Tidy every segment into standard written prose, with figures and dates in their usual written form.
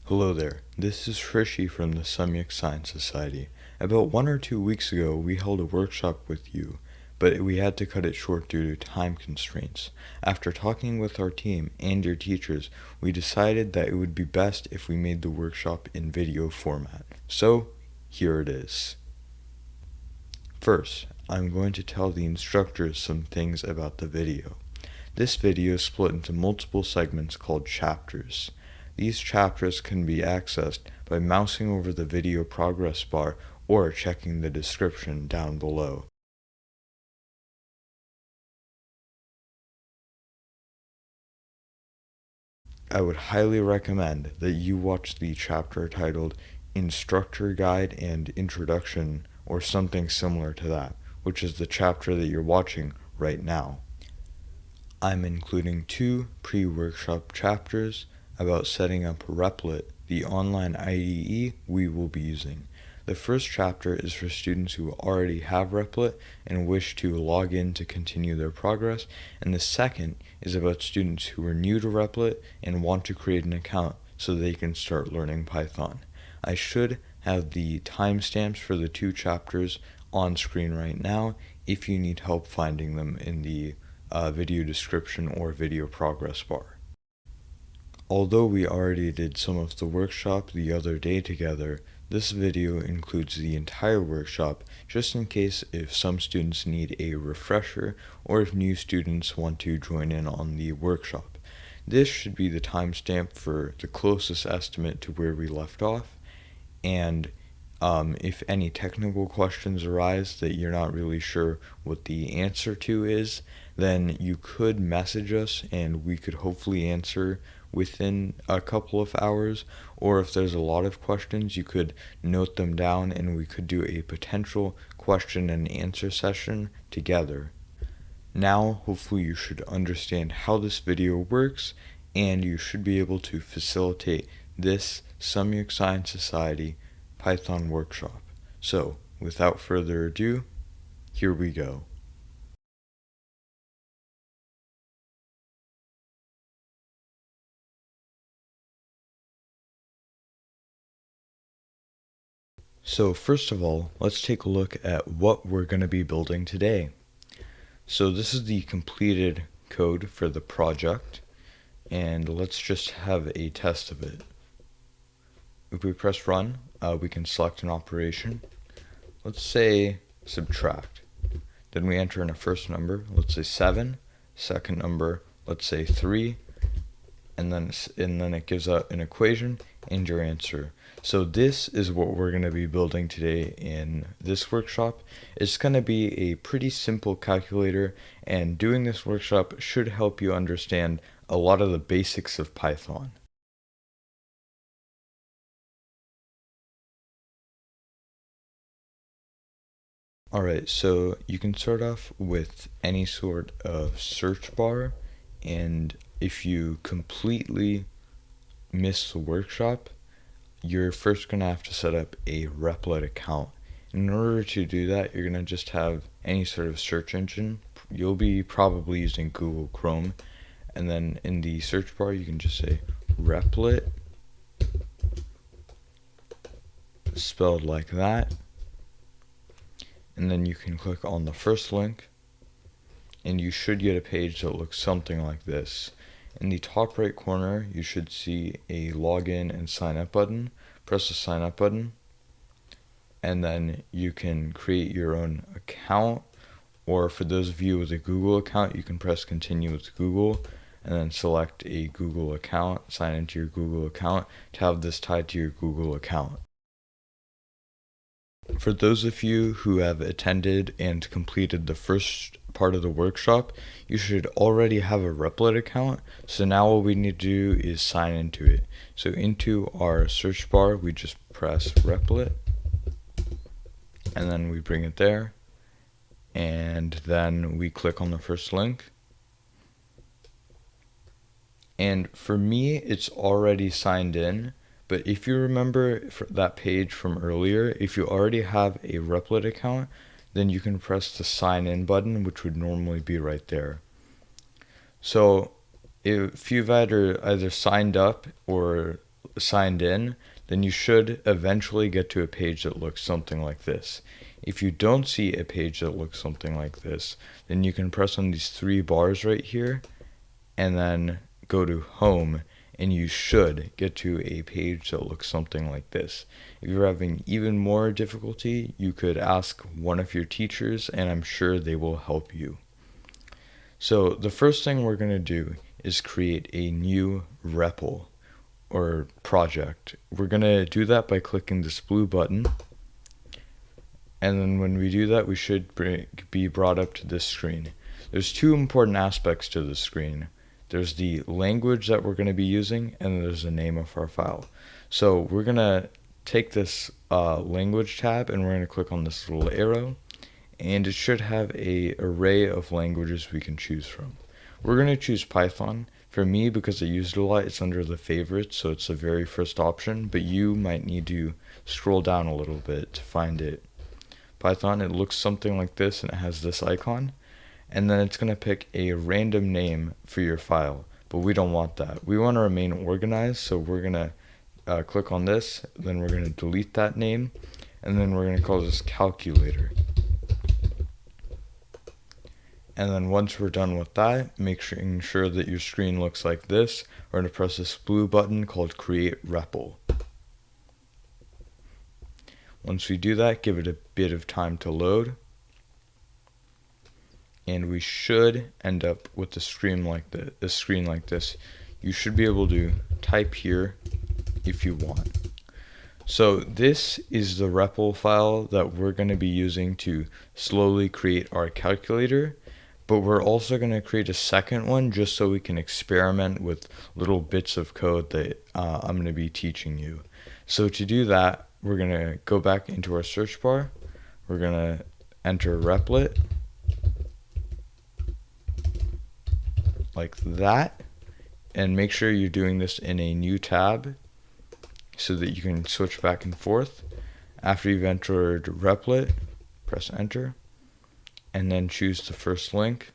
Hello there, this is Rishi from the Sandbox Science Society. About 1 or 2 weeks ago, we held a workshop with you, but we had to cut it short due to time constraints. After talking with our team and your teachers, we decided that it would be best if we made the workshop in video format. So, here it is. First, I'm going to tell the instructors some things about the video. This video is split into multiple segments called chapters. These chapters can be accessed by mousing over the video progress bar or checking the description down below. I would highly recommend that you watch the chapter titled Instructor Guide and Introduction or something similar to that, which is the chapter that you're watching right now. I'm including 2 pre-workshop chapters about setting up Repl.it, the online IDE we will be using. The first chapter is for students who already have Repl.it and wish to log in to continue their progress, and the second is about students who are new to Repl.it and want to create an account so they can start learning Python. I should have the timestamps for the 2 chapters on screen right now if you need help finding them in the video description or video progress bar. Although we already did some of the workshop the other day together, this video includes the entire workshop just in case if some students need a refresher or if new students want to join in on the workshop. This should be the timestamp for the closest estimate to where we left off, and if any technical questions arise that you're not really sure what the answer to is, then you could message us and we could hopefully answer within a couple of hours, or if there's a lot of questions, you could note them down and we could do a potential question and answer session together. Now, hopefully you should understand how this video works and you should be able to facilitate this Sandbox Science Society Python workshop. So, without further ado, here we go. So first of all, let's take a look at what we're going to be building today. So this is the completed code for the project, and let's just have a test of it. If we press run, we can select an operation. Let's say subtract. Then we enter in a first number, let's say 7, second number, let's say 3, and then it gives out an equation and your answer. So this is what we're going to be building today in this workshop. It's going to be a pretty simple calculator, and doing this workshop should help you understand a lot of the basics of Python. Alright, so you can start off with any sort of search bar, and if you completely miss the workshop, you're first going to have to set up a Repl.it account. In order to do that, you're going to just have any sort of search engine. You'll be probably using Google Chrome, and then in the search bar you can just say Repl.it, spelled like that, and then you can click on the first link and you should get a page that looks something like this. In the top right corner you should see a login and sign up button. Press the sign up button and then you can create your own account, or for those of you with a Google account you can press continue with Google and then select a Google account, sign into your Google account to have this tied to your Google account. For those of you who have attended and completed the first part of the workshop, you should already have a Repl.it account. So now all we need to do is sign into it. So into our search bar, we just press Repl.it, and then we bring it there, and then we click on the first link. And for me, it's already signed in. But if you remember that page from earlier, if you already have a Repl.it account, then you can press the sign in button, which would normally be right there. So if you've either signed up or signed in, then you should eventually get to a page that looks something like this. If you don't see a page that looks something like this, then you can press on these three bars right here and then go to home, and you should get to a page that looks something like this. If you're having even more difficulty, you could ask one of your teachers, and I'm sure they will help you. So the first thing we're going to do is create a new REPL or project. We're going to do that by clicking this blue button, and then when we do that, we should be brought up to this screen. There's two important aspects to this screen. There's the language that we're going to be using, and there's the name of our file. So we're going to take this language tab, and we're going to click on this little arrow, and it should have an array of languages we can choose from. We're going to choose Python. For me, because I use it a lot, it's under the favorites, so it's the very first option, but you might need to scroll down a little bit to find it. Python, it looks something like this, and it has this icon, and then it's going to pick a random name for your file, but we don't want that. We want to remain organized, so we're going to click on this, then we're going to delete that name, and then we're going to call this calculator. And then once we're done with that, making sure that your screen looks like this, we're going to press this blue button called Create REPL. Once we do that, give it a bit of time to load, and we should end up with a screen like this. You should be able to type here if you want. So this is the REPL file that we're going to be using to slowly create our calculator, but we're also going to create a second one just so we can experiment with little bits of code that I'm going to be teaching you. So to do that, we're going to go back into our search bar. We're going to enter Repl.it like that, and make sure you're doing this in a new tab so that you can switch back and forth. After you've entered Repl.it, press enter, and then choose the first link.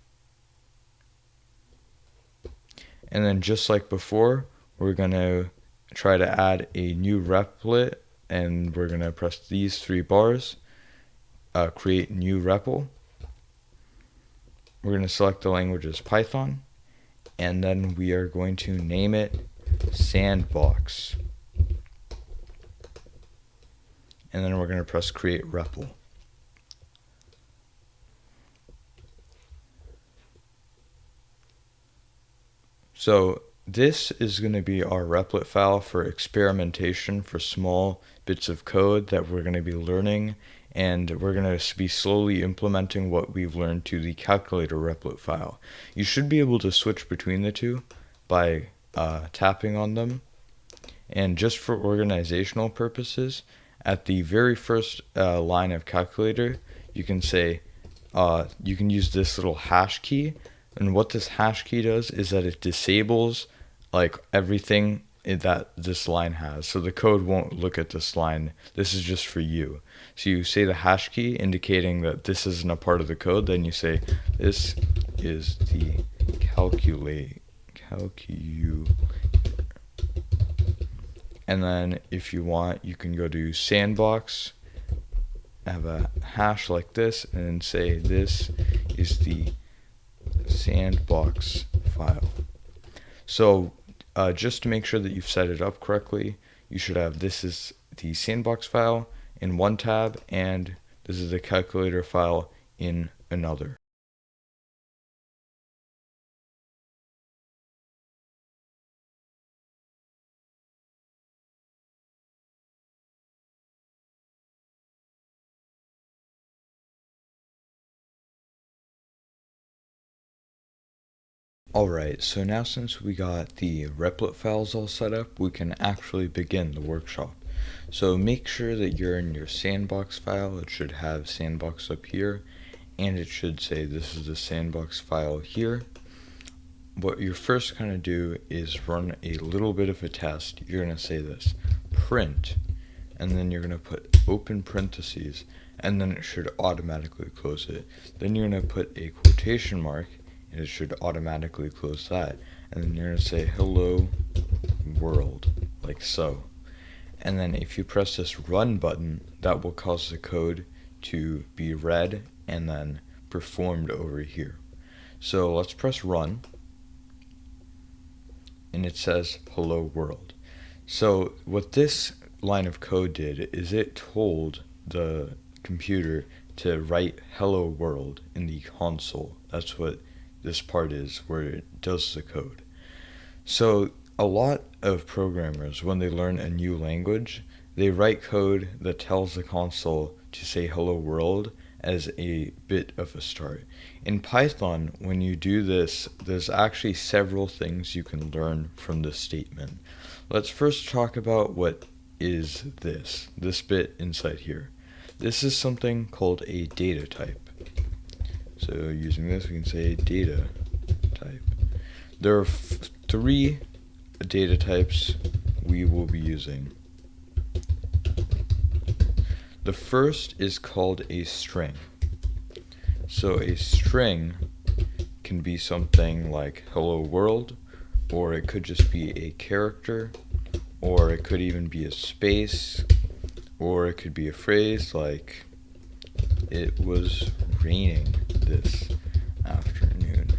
And then just like before, we're going to try to add a new Repl.it, and we're going to press these three bars, create new REPL. We're going to select the language as Python, and then we are going to name it Sandbox. And then we're going to press create REPL. So this is going to be our Repl.it file for experimentation for small bits of code that we're going to be learning, and we're going to be slowly implementing what we've learned to the calculator Repl.it file. You should be able to switch between the two by tapping on them. And just for organizational purposes, at the very first line of calculator, you can say, you can use this little hash key. And what this hash key does is that it disables like everything that this line has. So the code won't look at this line. This is just for you. So you say the hash key indicating that this isn't a part of the code. Then you say this is the calculator. And then if you want, you can go to Sandbox, have a hash like this, and say this is the Sandbox file. So just to make sure that you've set it up correctly, you should have this is the Sandbox file in one tab, and this is the calculator file in another. Alright, so now since we got the Repl.it files all set up, we can actually begin the workshop. So make sure that you're in your Sandbox file. It should have Sandbox up here, and it should say this is the Sandbox file here. What you're first going to do is run a little bit of a test. You're going to say this, print, and then you're going to put open parentheses, and then it should automatically close it. Then you're going to put a quotation mark, and it should automatically close that. And then you're going to say hello world. like so. And then if you press this run button, that will cause the code to be read and then performed over here. So let's press run, and it says hello world. So what this line of code did is it told the computer to write hello world in the console. That's what this part is, where it does the code. So a lot of programmers, when they learn a new language, they write code that tells the console to say hello world as a bit of a start. In Python, when you do this, there's actually several things you can learn from this statement. Let's first talk about what is this bit inside here. This is something called a data type. So using this, we can say data type. There are three data types we will be using. The first is called a string. So a string can be something like hello world, or it could just be a character, or it could even be a space, or it could be a phrase like it was raining this afternoon.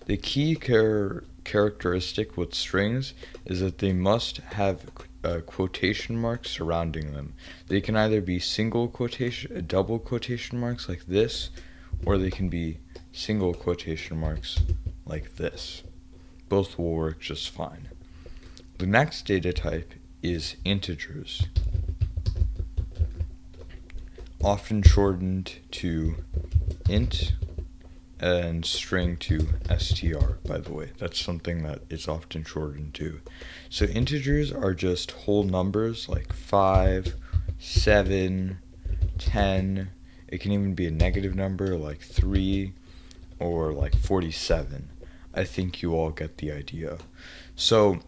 The key characteristic with strings is that they must have quotation marks surrounding them. They can either be single quotation, double quotation marks like this, or they can be single quotation marks like this. Both will work just fine. The next data type is integers, often shortened to int, and string to str, by the way. That's something that is often shortened to. So integers are just whole numbers like 5, 7, 10. It can even be a negative number like 3 or like 47. I think you all get the idea. So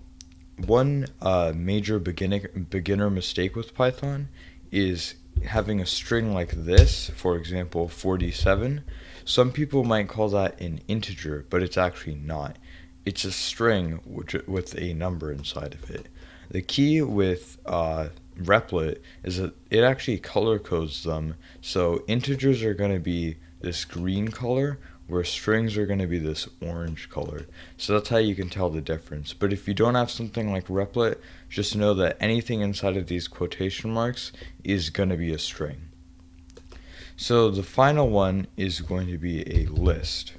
one major beginner mistake with Python is having a string like this, for example 47. Some people might call that an integer, but it's actually not. It's a string with a number inside of it. The key with Repl.it is that it actually color codes them. So integers are going to be this green color, where strings are going to be this orange color. So that's how you can tell the difference. But if you don't have something like Repl.it, just know that anything inside of these quotation marks is going to be a string. So the final one is going to be a list.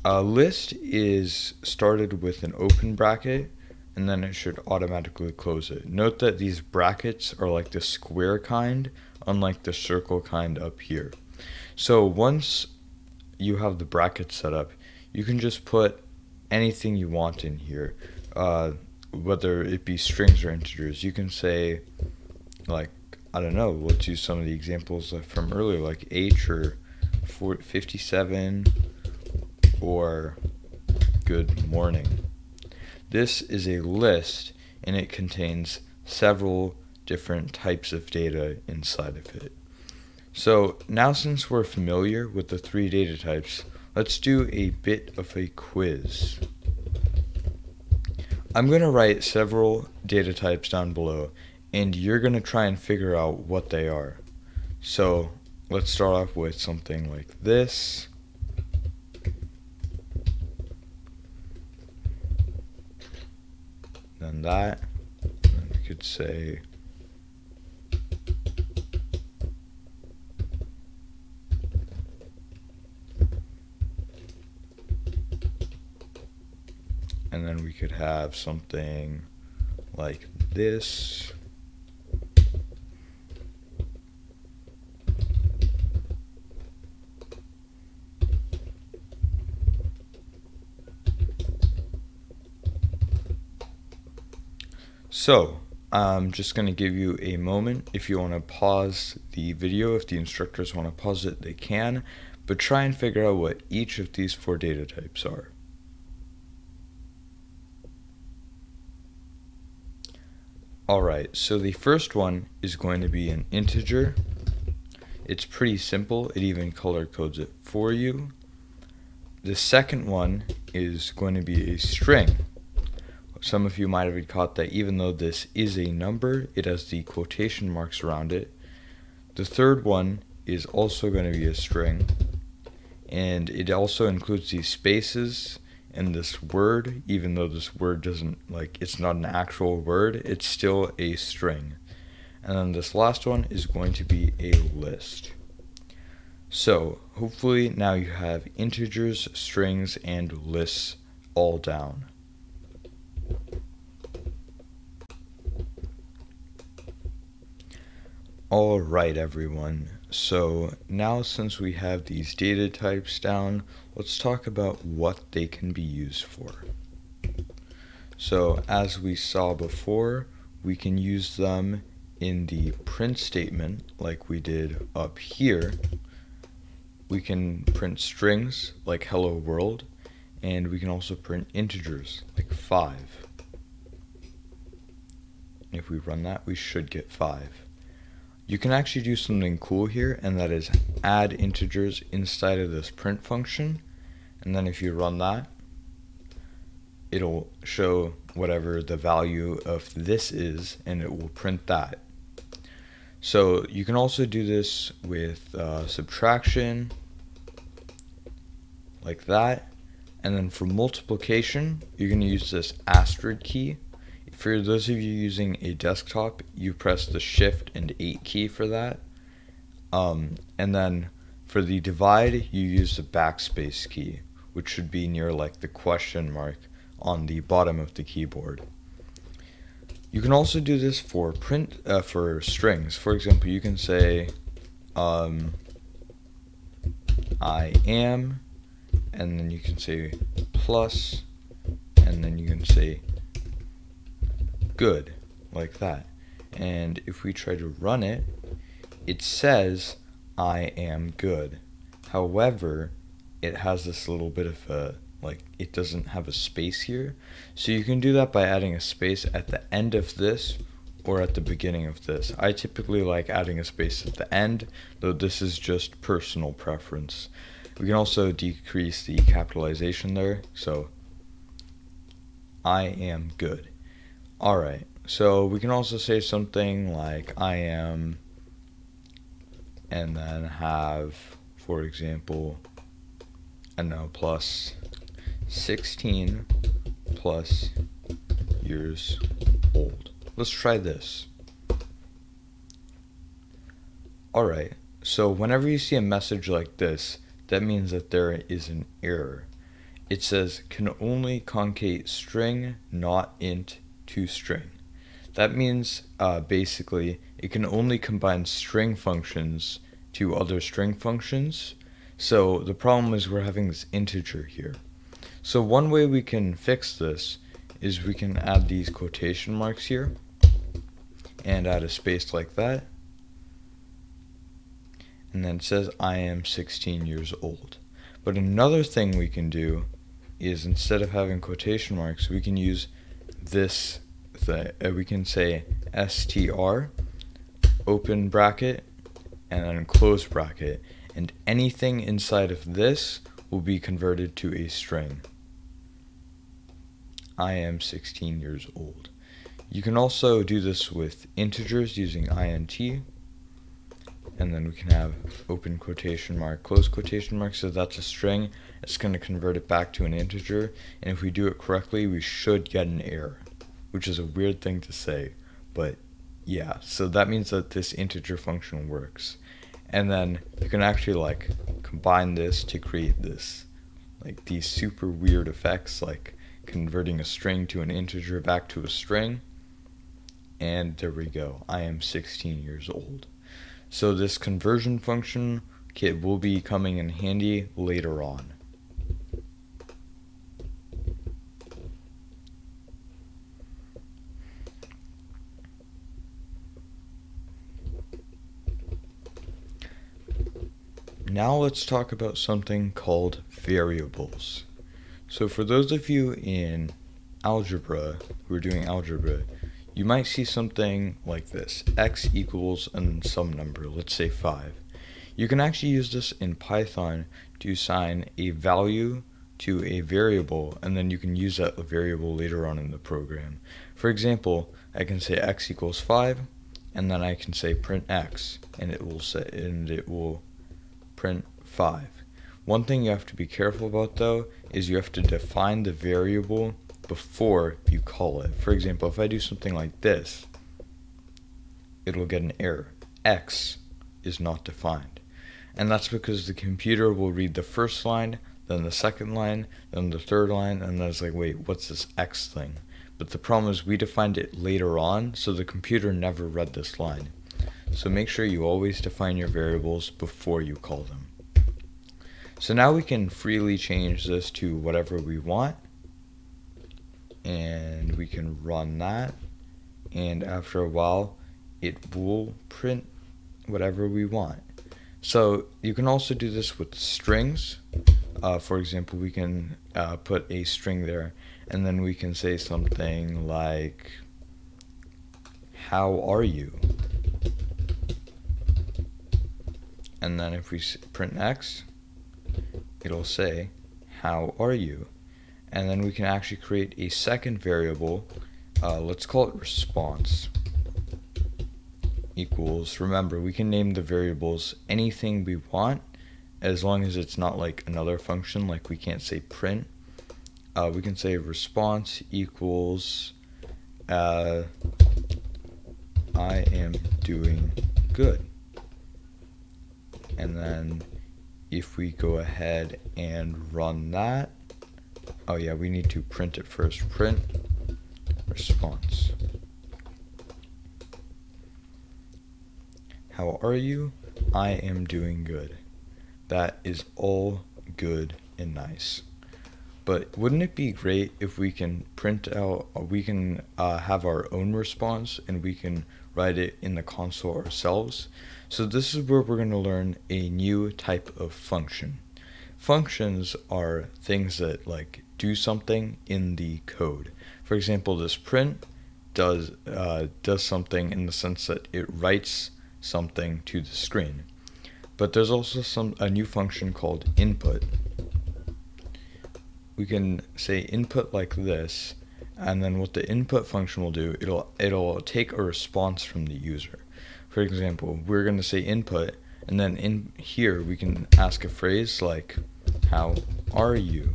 A list is started with an open bracket, and then it should automatically close it. Note that these brackets are like the square kind, unlike the circle kind up here. So once you have the brackets set up, you can just put anything you want in here, whether it be strings or integers. You can say, like, I don't know, let's use some of the examples from earlier, like H or 57 or good morning. This is a list, and it contains several different types of data inside of it. So now, since we're familiar with the three data types, let's do a bit of a quiz. I'm going to write several data types down below, and you're going to try and figure out what they are. So let's start off with something like this. Then that. And we could say and then we could have something like this. So I'm just going to give you a moment. If you want to pause the video, if the instructors want to pause it, they can, but try and figure out what each of these four data types are. Alright, so the first one is going to be an integer. It's pretty simple. It even color codes it for you. The second one is going to be a string. some of you might have caught that even though this is a number, it has the quotation marks around it. The third one is also going to be a string, and it also includes these spaces and this word. Even though this word doesn't, it's not an actual word, it's still a string. And then this last one is going to be a list. So hopefully now you have integers, strings, and lists all down. Alright everyone, so now since we have these data types down, let's talk about what they can be used for. So as we saw before, we can use them in the print statement like we did up here. We can print strings like hello world, and we can also print integers like 5. If we run that, we should get 5. You can actually do something cool here, and that is add integers inside of this print function, and then if you run that, it'll show whatever the value of this is, and it will print that. So you can also do this with subtraction, like that, and then for multiplication, you're going to use this asterisk key. For those of you using a desktop, you press the Shift and 8 key for that. And then for the divide, you use the backspace key, which should be near the question mark on the bottom of the keyboard. You can also do this for for strings. For example, you can say I am, and then you can say plus, and then you can say good, like that. And if we try to run it, it says I am good. However, it has this little bit of a, it doesn't have a space here. So you can do that by adding a space at the end of this or at the beginning of this. I typically like adding a space at the end, though this is just personal preference. We can also decrease the capitalization there, so I am good. Alright, so we can also say something like I am, and then have, for example, plus 16 plus years old. Let's try this. Alright, so whenever you see a message like this, that means that there is an error. It says can only concate string, not int, to string. That means basically it can only combine string functions to other string functions. So the problem is we're having this integer here. So one way we can fix this is we can add these quotation marks here and add a space like that, and then it says I am 16 years old. But another thing we can do is instead of having quotation marks, we can use this we can say str, open bracket, and then close bracket, and anything inside of this will be converted to a string. I am 16 years old. You can also do this with integers using int, and then we can have open quotation mark, close quotation mark, so that's a string. It's going to convert it back to an integer, and if we do it correctly, we should get an error, which is a weird thing to say, but yeah, so that means that this integer function works. And then you can actually combine this to create this, these super weird effects, like converting a string to an integer back to a string, and there we go, I am 16 years old. So this conversion function kit will be coming in handy later on. Now let's talk about something called variables. So for those of you in algebra who are doing algebra, you might see something like this, x equals and some number, let's say 5. You can actually use this in Python to assign a value to a variable, and then you can use that variable later on in the program. For example, I can say x equals 5, and then I can say print x, and it will print 5. One thing you have to be careful about though is you have to define the variable before you call it. For example, if I do something like this, it'll get an error. X is not defined. And that's because the computer will read the first line, then the second line, then the third line, and then it's like, wait, what's this X thing? But the problem is we defined it later on, so the computer never read this line. So make sure you always define your variables before you call them. So now we can freely change this to whatever we want, and we can run that, and after a while it will print whatever we want. So you can also do this with strings. For example, we can put a string there, and then we can say something like, how are you? And then if we print X, it'll say, how are you? And then we can actually create a second variable. Let's call it response equals, remember, we can name the variables anything we want as long as it's not like another function, like we can't say print. We can say response equals I am doing good. And then if we go ahead and run that, oh yeah, we need to print it first. Print response. How are you? I am doing good. That is all good and nice. But wouldn't it be great if we can print out, we can have our own response and we can write it in the console ourselves? So this is where we're going to learn a new type of function. Functions are things that like do something in the code. For example, this print does something in the sense that it writes something to the screen. But there's also a new function called input. We can say input like this, and then what the input function will do, it'll take a response from the user. For example, we're going to say input, and then in here we can ask a phrase like, how are you?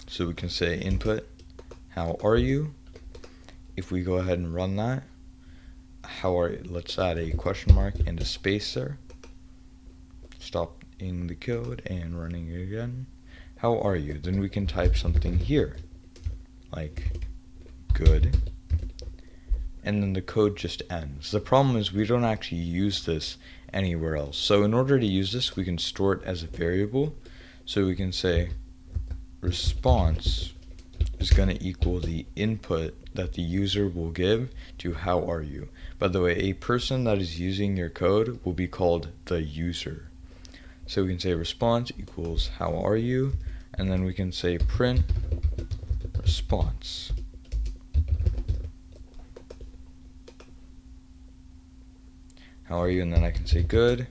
So we can say input, how are you? If we go ahead and run that, how are you? Let's add a question mark and a space there. Stopping the code and running it again. How are you? Then we can type something here, like good. And then the code just ends. The problem is we don't actually use this anywhere else. So in order to use this, we can store it as a variable. So we can say response is going to equal the input that the user will give to how are you. By the way, a person that is using your code will be called the user. So we can say response equals how are you, and then we can say print response. How are you? And then I can say good,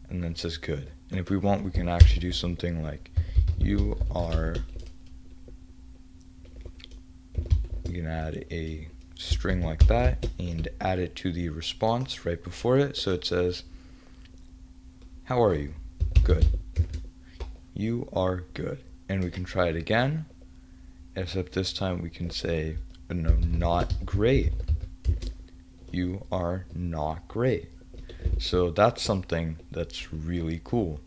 and then it says good. And if we want, we can actually do something like you are. We can add a string like that and add it to the response right before it. So it says, how are you? Good. You are good. And we can try it again, except this time we can say, no, not great. You are not great. So that's something that's really cool.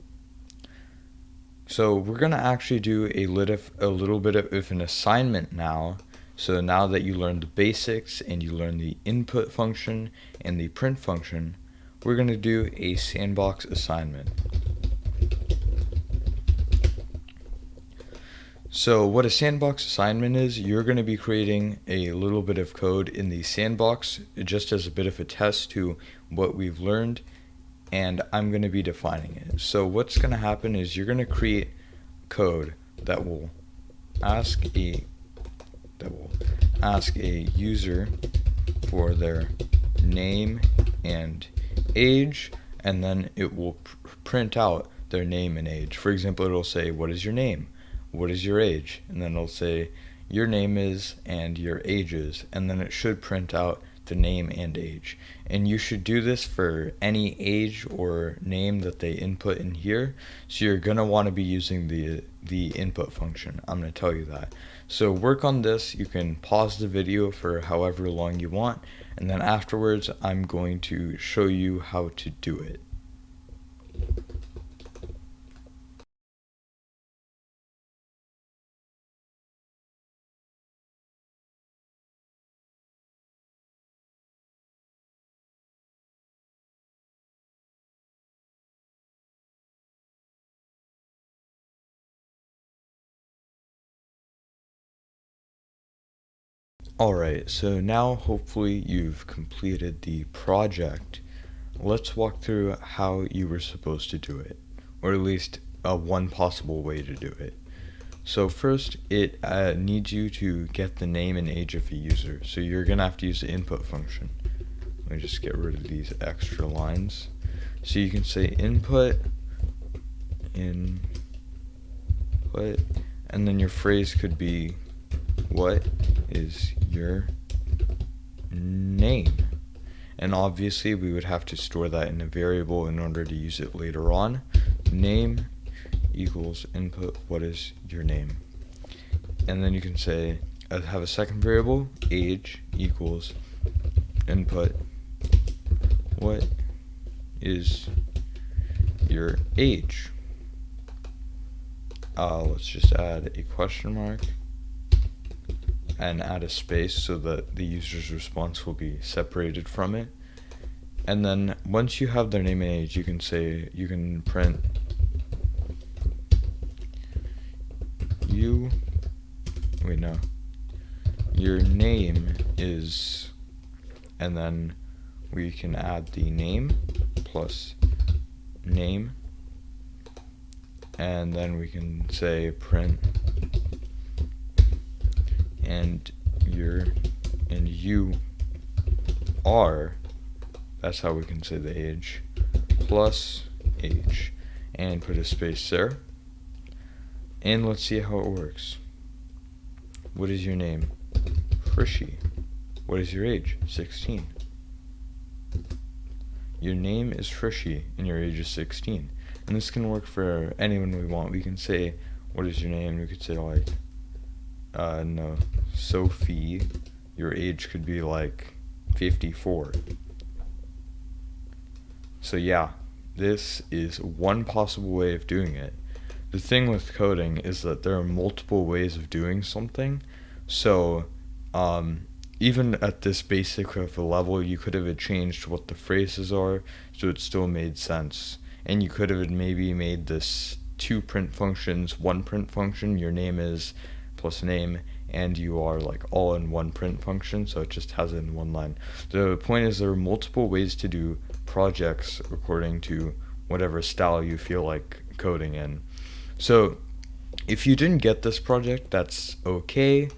So we're going to actually do a little bit of an assignment now. So now that you learned the basics and you learned the input function and the print function, we're going to do a Sandbox assignment. So what a Sandbox assignment is, you're going to be creating a little bit of code in the Sandbox just as a bit of a test to what we've learned, and I'm going to be defining it. So what's going to happen is you're going to create code that will ask a user for their name and age, and then it will print out their name and age. For example, it'll say, what is your name? What is your age? And then it'll say, your name is and your age is. And then it should print out the name and age. And you should do this for any age or name that they input in here. So you're going to want to be using the input function. I'm going to tell you that. So work on this. You can pause the video for however long you want, and then afterwards I'm going to show you how to do it. Alright, so now hopefully you've completed the project. Let's walk through how you were supposed to do it, or at least one possible way to do it. So first, it needs you to get the name and age of a user. So you're going to have to use the input function. Let me just get rid of these extra lines. So you can say input, and then your phrase could be, what is your name? And obviously we would have to store that in a variable in order to use it later on. Name equals input, what is your name? And then you can say, have a second variable, age equals input, what is your age? Let's just add a question mark and add a space so that the user's response will be separated from it. And then once you have their name and age, you can print your name is, and then we can add the name plus name, and then we can say print and you are, that's how we can say the age, plus age, and put a space there. And let's see how it works. What is your name? Frishy. What is your age? 16. Your name is Frishy and your age is 16. And this can work for anyone we want. We can say, what is your name? We could say like, no, Sophie. Your age could be like 54. So yeah, this is one possible way of doing it. The thing with coding is that there are multiple ways of doing something. So even at this basic of a level, you could have changed what the phrases are so it still made sense. And you could have maybe made this 2 print functions, 1 print function, your name is plus name, and you are like all in 1 print function, so it just has it in 1 line. The point is there are multiple ways to do projects according to whatever style you feel like coding in. So if you didn't get this project, that's okay.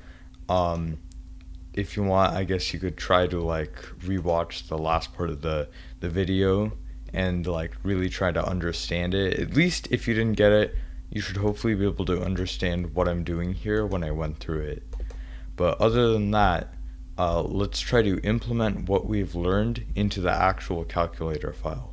If you want, I guess you could try to like rewatch the last part of the video and like really try to understand it. At least if you didn't get it, you should hopefully be able to understand what I'm doing here when I went through it. But other than that, let's try to implement what we've learned into the actual calculator file.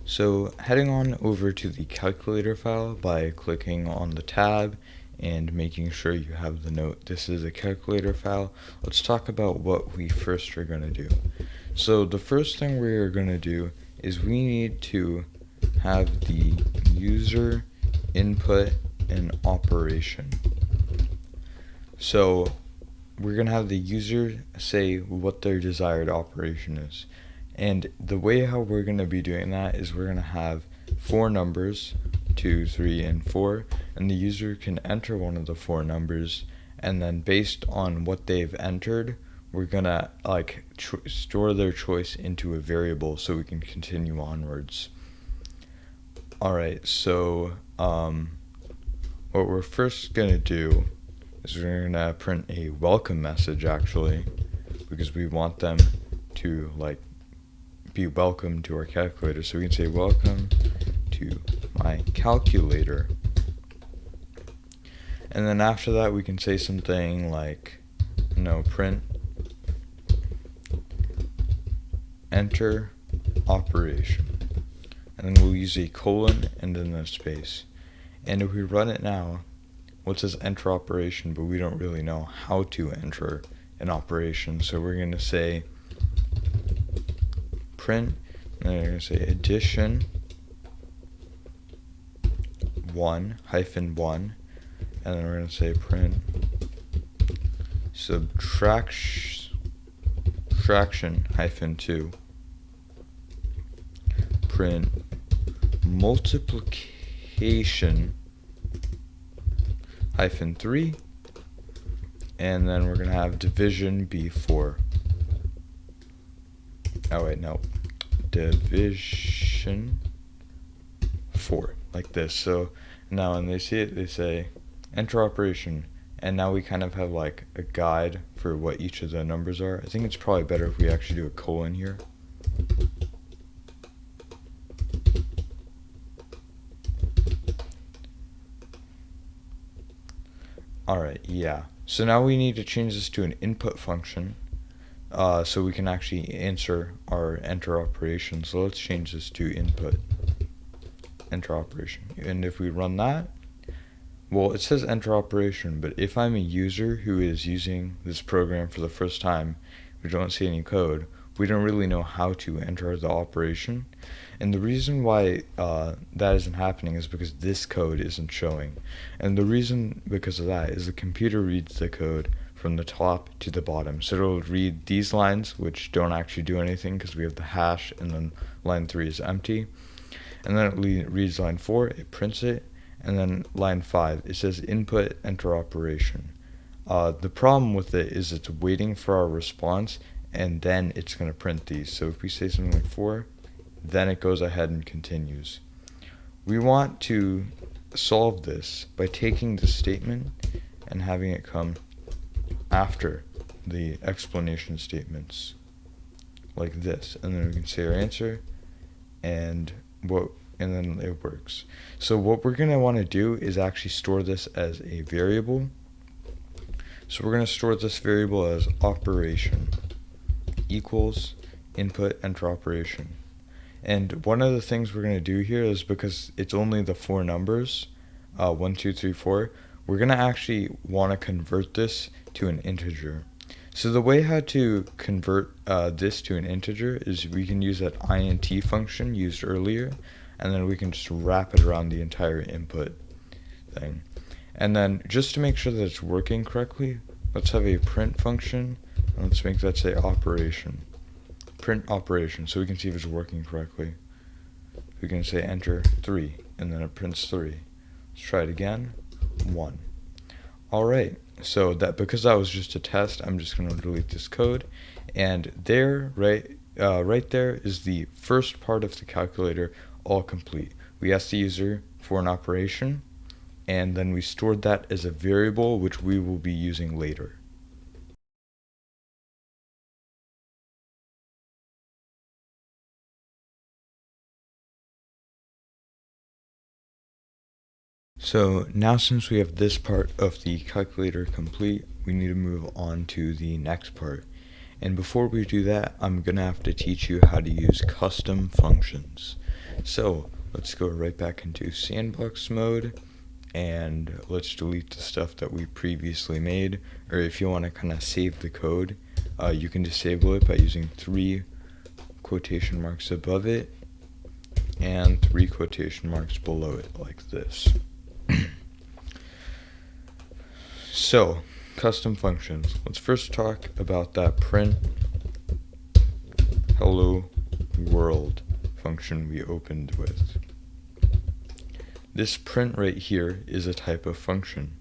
So heading on over to the calculator file by clicking on the tab and making sure you have the note, this is a calculator file. Let's talk about what we first are going to do. So the first thing we're going to do is we need to have the user input an operation. So we're going to have the user say what their desired operation is. And the way how we're going to be doing that is we're going to have 4 numbers, 2, 3, and 4, and the user can enter one of the 4 numbers, and then based on what they've entered, we're going to like store their choice into a variable so we can continue onwards. Alright, so what we're first going to do is we're going to print a welcome message actually, because we want them to like be welcome to our calculator. So we can say welcome to my calculator. And then after that we can say something like, print enter operation. And then we'll use a colon and then a space. And if we run it now, well, it says enter operation, but we don't really know how to enter an operation. So we're going to say print, and then we're going to say addition 1 hyphen 1, and then we're going to say print subtraction hyphen 2, print multiplication hyphen 3, and then we're going to have division be 4. Oh wait, no. Division 4, like this. So now when they see it, they say enter operation, and now we kind of have like a guide for what each of the numbers are. I think it's probably better if we actually do a colon here. Alright, yeah. So now we need to change this to an input function, so we can actually answer our enter operation. So let's change this to input enter operation. And if we run that, well, it says enter operation, but if I'm a user who is using this program for the first time, we don't see any code, we don't really know how to enter the operation. And the reason why that isn't happening is because this code isn't showing. And the reason because of that is the computer reads the code from the top to the bottom. So it'll read these lines, which don't actually do anything because we have the hash, and then line 3 is empty. And then it reads line 4, it prints it, and then line 5, it says input enter operation. The problem with it is it's waiting for our response, and then it's going to print these. So if we say something like 4, then it goes ahead and continues. We want to solve this by taking the statement and having it come after the explanation statements, like this, and then we can say our answer, and then it works. So what we're going to want to do is actually store this as a variable. So we're going to store this variable as operation equals input enter operation. And one of the things we're going to do here is, because it's only the 4 numbers, 1, 2, 3, 4, we're going to actually want to convert this to an integer. So the way how to convert this to an integer is we can use that int function used earlier, and then we can just wrap it around the entire input thing. And then just to make sure that it's working correctly, let's have a print function, and let's make that say operation. Print operation, so we can see if it's working correctly. We can say enter 3, and then it prints 3. Let's try it again. 1. Alright, so that, because that was just a test, I'm just going to delete this code. And there, right there is the first part of the calculator all complete. We asked the user for an operation, and then we stored that as a variable, which we will be using later. So now, since we have this part of the calculator complete, we need to move on to the next part. And before we do that, I'm going to have to teach you how to use custom functions. So let's go right back into Sandbox mode, and let's delete the stuff that we previously made. Or if you want to kind of save the code, you can disable it by using 3 quotation marks above it and 3 quotation marks below it, like this. So, custom functions. Let's first talk about that print hello world function we opened with. This print right here is a type of function.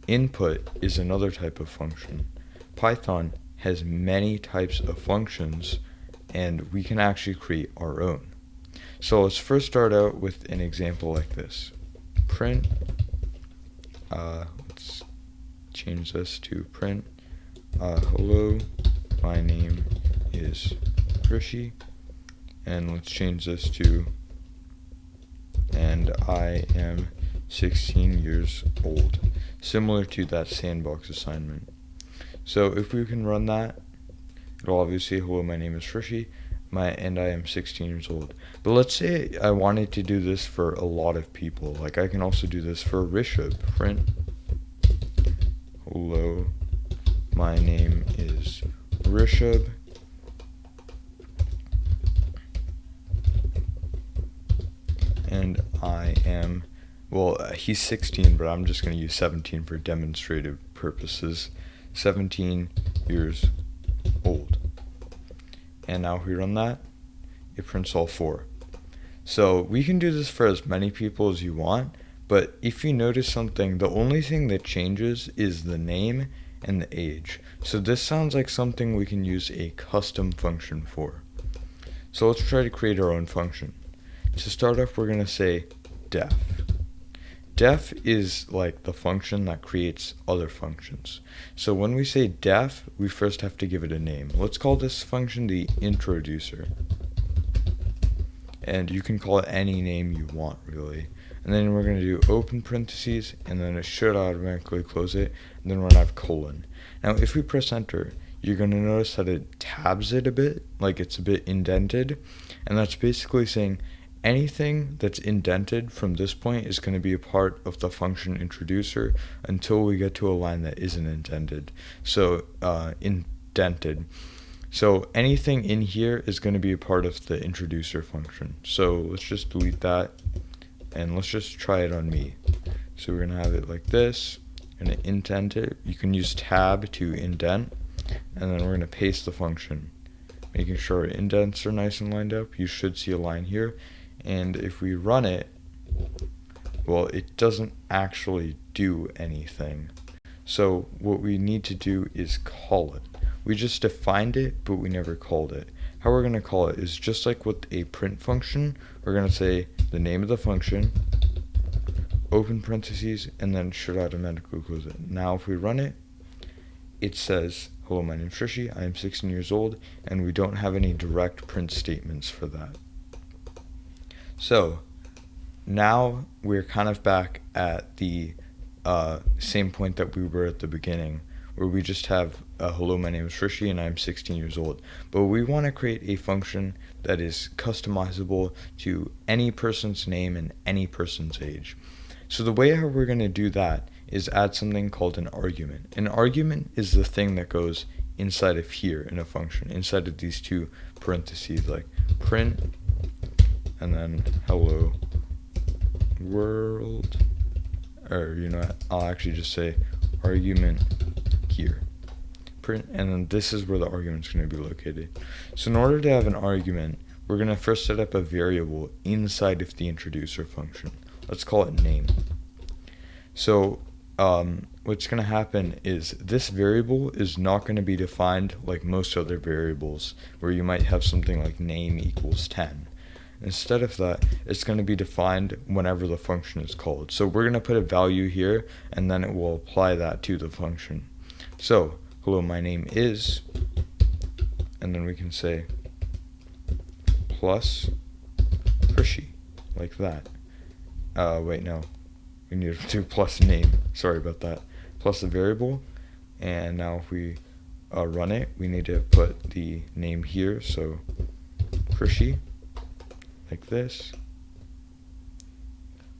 Input is another type of function. Python has many types of functions, and we can actually create our own. So let's first start out with an example like this. Print, let's change this to print, hello, my name is Rishi, and let's change this to, and I am 16 years old, similar to that Sandbox assignment. So if we can run that, it'll obviously, hello, my name is Rishi, and I am 16 years old. But let's say I wanted to do this for a lot of people. Like, I can also do this for Rishabh. Print, hello, my name is Rishabh, and I am, well, he's 16, but I'm just going to use 17 for demonstrative purposes. 17 years old. And now if we run that, it prints all four. So we can do this for as many people as you want, but if you notice something, the only thing that changes is the name and the age. So this sounds like something we can use a custom function for. So let's try to create our own function. To start off, we're going to say def. Def is like the function that creates other functions. So when we say def, we first have to give it a name. Let's call this function the introducer. And you can call it any name you want, really. And then we're going to do open parentheses, and then it should automatically close it, and then we're going to have colon. Now if we press enter, you're going to notice that it tabs it a bit, like it's a bit indented, and that's basically saying anything that's indented from this point is going to be a part of the function introducer until we get to a line that isn't indented. So indented. So anything in here is going to be a part of the introducer function. So let's just delete that, and let's just try it on me. So we're going to have it like this, and indent it. You can use tab to indent, and then we're going to paste the function, making sure our indents are nice and lined up. You should see a line here. And if we run it, well, it doesn't actually do anything. So what we need to do is call it. We just defined it, but we never called it. How we're going to call it is just like with a print function. We're going to say the name of the function, open parentheses, and then it should automatically close it. Now if we run it, it says, hello, my name is Rishi, I am 16 years old, and we don't have any direct print statements for that. So now we're kind of back at the same point that we were at the beginning, where we just have hello, my name is Rishi, and I'm 16 years old. But we want to create a function that is customizable to any person's name and any person's age. So the way how we're going to do that is add something called an argument. An argument is the thing that goes inside of here in a function, inside of these two parentheses, like print and then hello world, or I'll actually just say argument here, print, and then this is where the argument's going to be located. So in order to have an argument, we're going to first set up a variable inside of the introducer function. Let's call it name. So what's going to happen is this variable is not going to be defined like most other variables, where you might have something like name equals 10. Instead of that, it's going to be defined whenever the function is called. So we're going to put a value here, and then it will apply that to the function. So, hello, my name is, and then we can say plus Rishi, like that. Wait, no. We need to do plus name. Sorry about that. Plus a variable, and now if we run it, we need to put the name here, so Rishi, like this.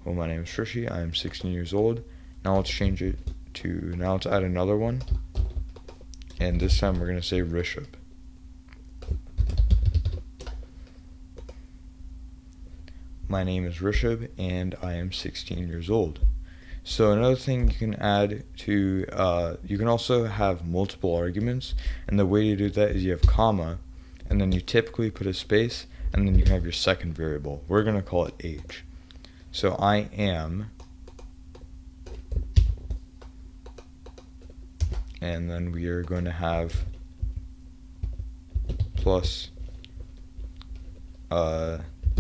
Well, my name is Rishi, I am 16 years old. Now let's change it to, now let's add another one, and this time we're going to say Rishabh. My name is Rishabh, and I am 16 years old. So another thing you can add to, you can also have multiple arguments, and the way to do that is you have comma, and then you typically put a space, and then you have your second variable. We're going to call it age. So I am, and then we are going to have plus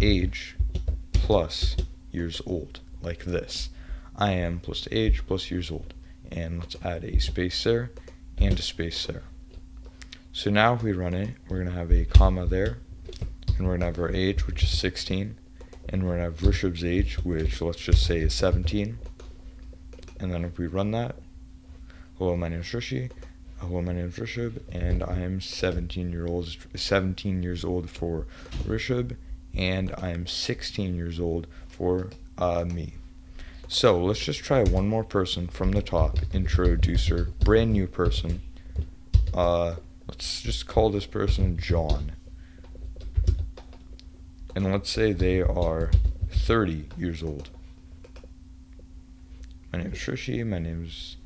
age plus years old, like this. I am plus age plus years old. And let's add a space there and a space there. So now if we run it, we're going to have a comma there and we're going to have our age, which is 16, and we're going to have Rishabh's age, which let's just say is 17. And then if we run that, hello, my name is Rishi. Hello, my name is Rishabh, and I am 17 years old for Rishabh, and I am 16 years old for me. So let's just try one more person from the top. Introducer, brand new person. Let's just call this person John. And let's say they are 30 years old. My name is Rishi, my name is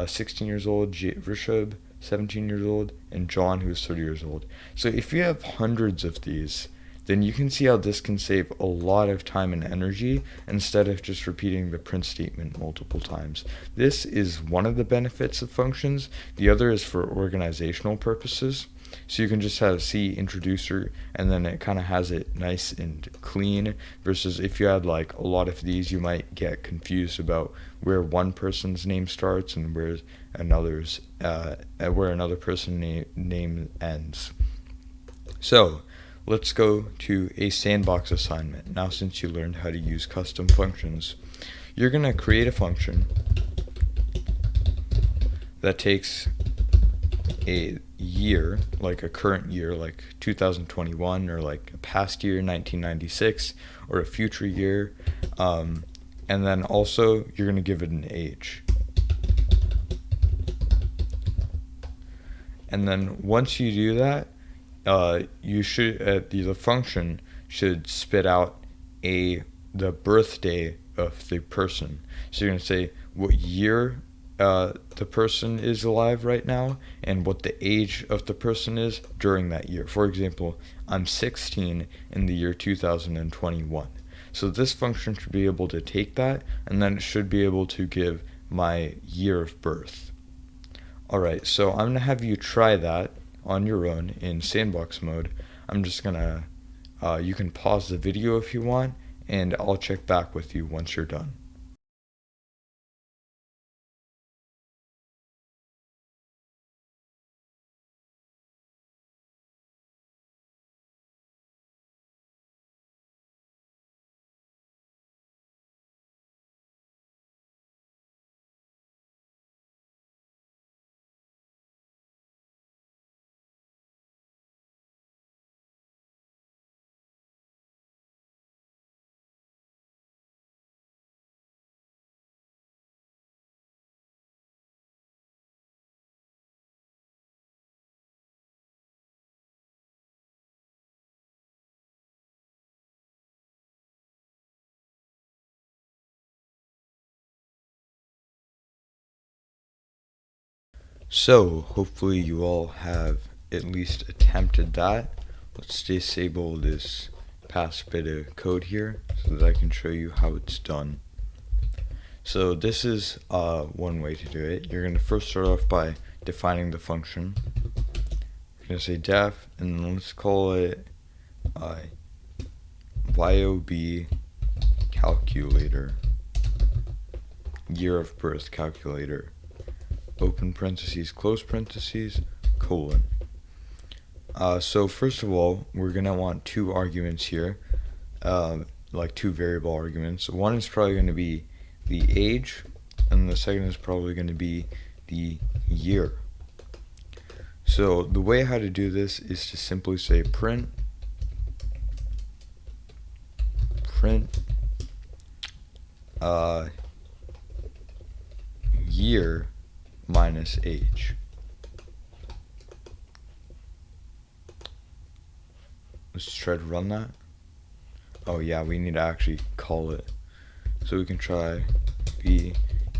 16 years old, Rishabh, 17 years old, and John, who's 30 years old. So if you have hundreds of these, then you can see how this can save a lot of time and energy instead of just repeating the print statement multiple times. This is one of the benefits of functions. The other is for organizational purposes. So you can just have C introducer, and then it kind of has it nice and clean, versus if you had like a lot of these, you might get confused about where one person's name starts and where another person's name ends. So let's go to a Sandbox assignment. Now, since you learned how to use custom functions, you're going to create a function that takes a year, like a current year, like 2021, or like a past year, 1996, or a future year, and then also you're going to give it an age. And then once you do that, you should the function should spit out the birthday of the person. So you're going to say what year the person is alive right now, and what the age of the person is during that year. For example, I'm 16 in the year 2021. So this function should be able to take that, and then it should be able to give my year of birth. Alright, so I'm going to have you try that on your own in Sandbox mode. I'm just going to, you can pause the video if you want, and I'll check back with you once you're done. So, hopefully you all have at least attempted that. Let's disable this past bit of code here so that I can show you how it's done. So this is one way to do it. You're going to first start off by defining the function. You're going to say def, and then let's call it YOB calculator, year of birth calculator, open parentheses, close parentheses, colon. So first of all, we're going to want two arguments here, like two variable arguments. One is probably going to be the age, and the second is probably going to be the year. So the way how to do this is to simply say print year minus age. Let's try to run that. Oh yeah, we need to actually call it. So we can try the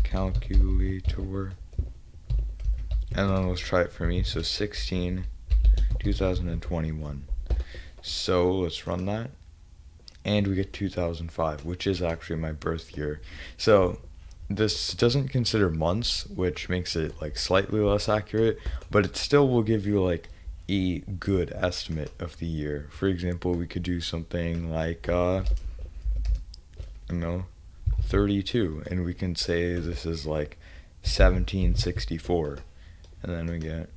calculator, and then let's try it for me. So 16 2021. So let's run that, and we get 2005, which is actually my birth year. So this doesn't consider months, which makes it like slightly less accurate, but it still will give you like a good estimate of the year. For example, we could do something like 32, and we can say this is like 1764, and then we get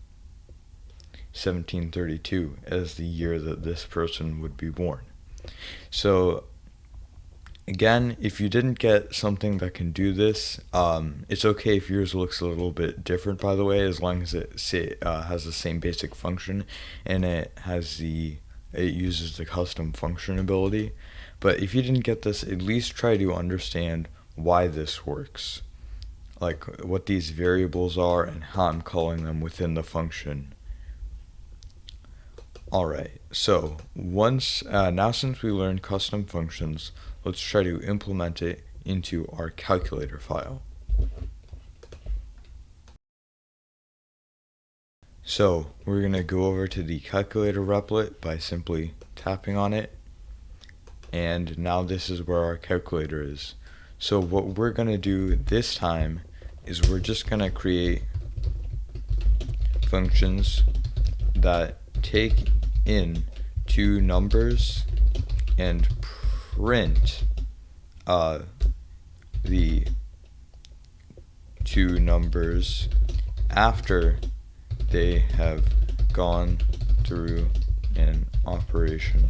1732 as the year that this person would be born. So again, if you didn't get something that can do this, it's okay if yours looks a little bit different, by the way, as long as it has the same basic function and it uses the custom function ability. But if you didn't get this, at least try to understand why this works, like what these variables are and how I'm calling them within the function. Alright, so now since we learned custom functions, let's try to implement it into our calculator file. So we're going to go over to the calculator Repl.it by simply tapping on it, and now this is where our calculator is. So what we're going to do this time is we're just going to create functions that take in two numbers and print the two numbers after they have gone through an operation.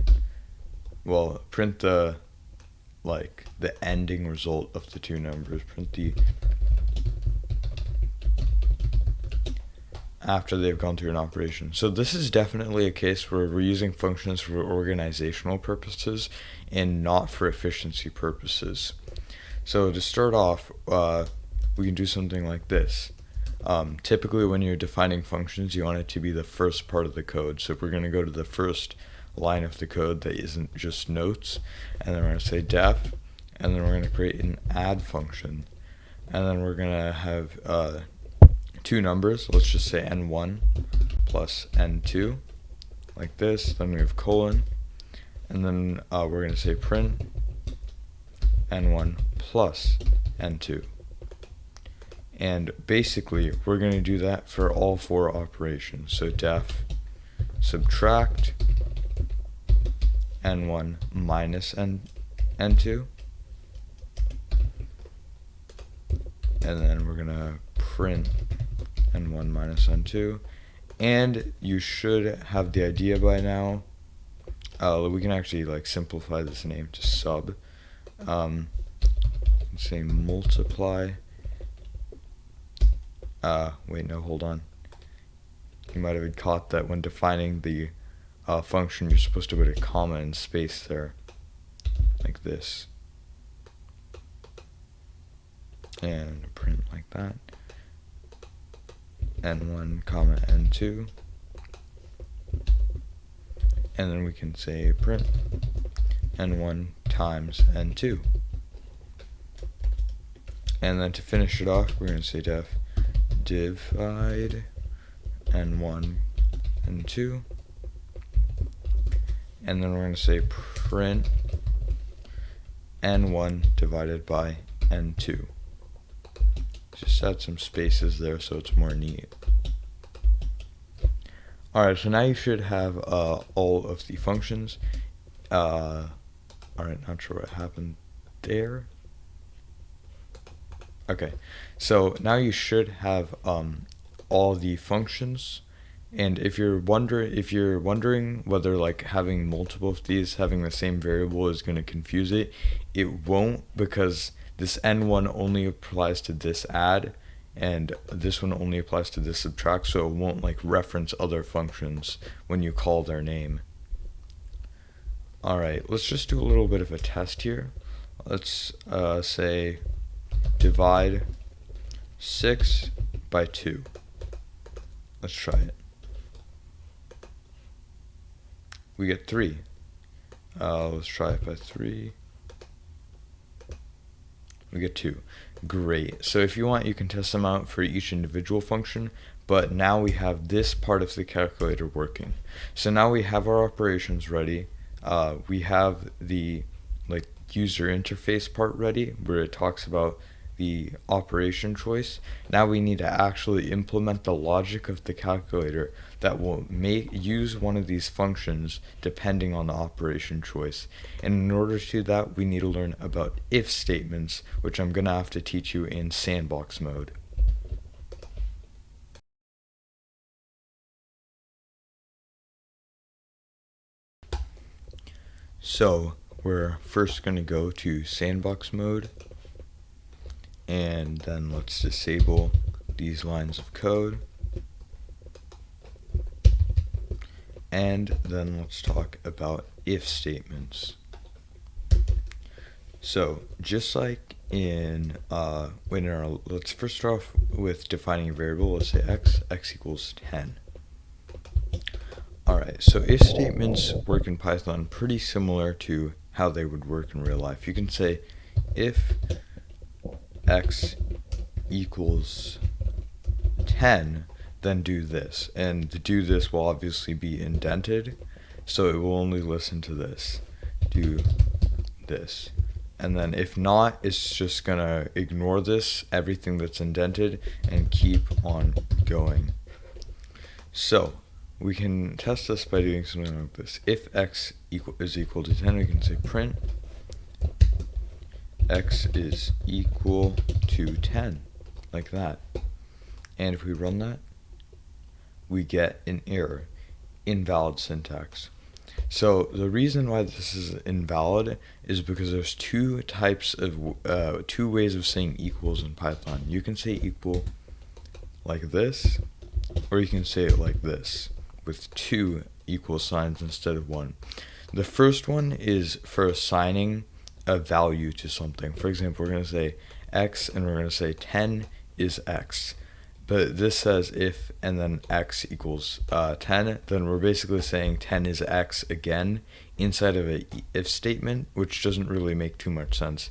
Well, print the ending result of the two numbers, after they've gone through an operation. So this is definitely a case where we're using functions for organizational purposes and not for efficiency purposes. So to start off, we can do something like this. Typically when you're defining functions, you want it to be the first part of the code. So we're going to go to the first line of the code that isn't just notes, and then we're going to say def, and then we're going to create an add function, and then we're going to have two numbers. Let's just say n1 plus n2, like this. Then we have colon, and then we're going to say print n1 plus n2. And basically, we're going to do that for all four operations. So def subtract n1 minus n2, and then we're going to print n1 minus n2, and you should have the idea by now. We can actually simplify this name to sub. Say multiply. Wait, no, hold on. You might have caught that when defining the function, you're supposed to put a comma and space there, like this, and print like that. n1 comma n2, and then we can say print n1 times n2, and then to finish it off, we're going to say def divide n1 n2, and then we're going to say print n1 divided by n2. Just add some spaces there so it's more neat. Alright, so now you should have all of the functions. Alright, not sure what happened there. Okay, so now you should have all the functions, and if you're wondering whether having multiple of these having the same variable is going to confuse it, it won't, because this n1 only applies to this add, and this one only applies to this subtract, so it won't reference other functions when you call their name. Alright, let's just do a little bit of a test here. Let's say divide 6 by 2. Let's try it. We get 3. Let's try it by 3. We get 2. Great. So if you want, you can test them out for each individual function, but now we have this part of the calculator working. So now we have our operations ready. We have the user interface part ready, where it talks about the operation choice. Now we need to actually implement the logic of the calculator that will use one of these functions depending on the operation choice. And in order to do that, we need to learn about if statements, which I'm going to have to teach you in Sandbox mode. So we're first going to go to Sandbox mode, and then let's disable these lines of code. And then let's talk about if statements. So just like in let's first start off with defining a variable. Let's say x equals 10. Alright, so if statements work in Python pretty similar to how they would work in real life. You can say if x equals 10, then do this. And the do this will obviously be indented, so it will only listen to this. Do this. And then if not, it's just gonna ignore this, everything that's indented, and keep on going. So we can test this by doing something like this. If x is equal to 10, we can say print x is equal to 10, like that. And if we run that, we get an error, invalid syntax. So the reason why this is invalid is because there's two ways of saying equals in Python. You can say equal like this, or you can say it like this, with two equal signs instead of one. The first one is for assigning a value to something. For example, we're going to say x, and we're going to say 10 is x. But this says if and then x equals 10, then we're basically saying 10 is x again inside of a if statement, which doesn't really make too much sense.